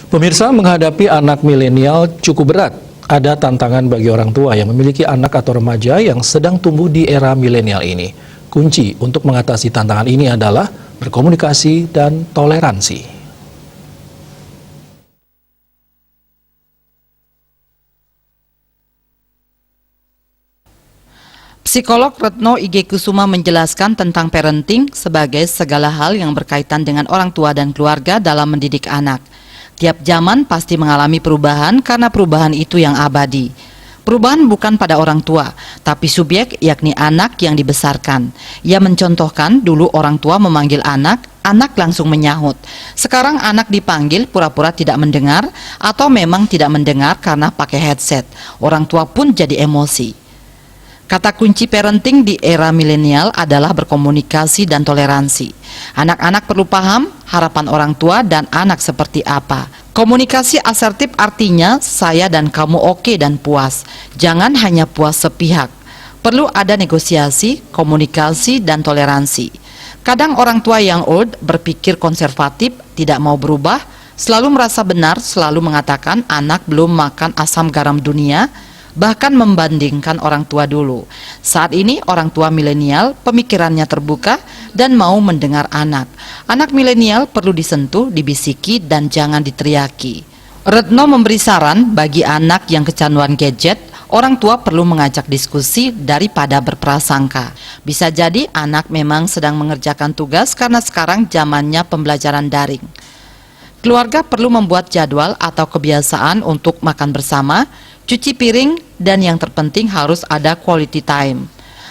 Pemirsa, menghadapi anak milenial cukup berat. Ada tantangan bagi orang tua yang memiliki anak atau remaja yang sedang tumbuh di era milenial ini. Kunci untuk mengatasi tantangan ini adalah berkomunikasi dan toleransi. Psikolog Retno IG Kusuma menjelaskan tentang parenting sebagai segala hal yang berkaitan dengan orang tua dan keluarga dalam mendidik anak. Tiap zaman pasti mengalami perubahan karena perubahan itu yang abadi. Perubahan bukan pada orang tua, tapi subjek yakni anak yang dibesarkan. Ia mencontohkan dulu orang tua memanggil anak langsung menyahut. Sekarang anak dipanggil pura-pura tidak mendengar atau memang tidak mendengar karena pakai headset. Orang tua pun jadi emosi. Kata kunci parenting di era milenial adalah berkomunikasi dan toleransi. Anak-anak perlu paham harapan orang tua dan anak seperti apa. Komunikasi asertif artinya saya dan kamu oke dan puas. Jangan hanya puas sepihak. Perlu ada negosiasi, komunikasi, dan toleransi. Kadang orang tua yang old berpikir konservatif, tidak mau berubah, selalu merasa benar, selalu mengatakan anak belum makan asam garam dunia, bahkan membandingkan orang tua dulu. Saat ini orang tua milenial pemikirannya terbuka dan mau mendengar anak. Anak milenial perlu disentuh, dibisiki, dan jangan diteriaki. Retno memberi saran bagi anak yang kecanduan gadget, orang tua perlu mengajak diskusi daripada berprasangka. Bisa jadi anak memang sedang mengerjakan tugas karena sekarang zamannya pembelajaran daring. Keluarga perlu membuat jadwal atau kebiasaan untuk makan bersama, cuci piring, dan yang terpenting harus ada quality time.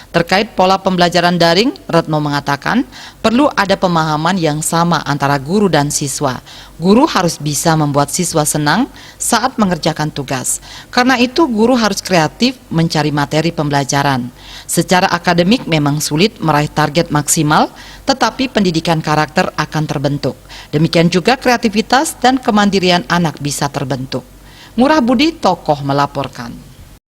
Terkait pola pembelajaran daring, Retno mengatakan perlu ada pemahaman yang sama antara guru dan siswa. Guru harus bisa membuat siswa senang saat mengerjakan tugas. Karena itu guru harus kreatif mencari materi pembelajaran. Secara akademik memang sulit meraih target maksimal, tetapi pendidikan karakter akan terbentuk. Demikian juga kreativitas dan kemandirian anak bisa terbentuk. Ngurah Budi, Tokoh melaporkan.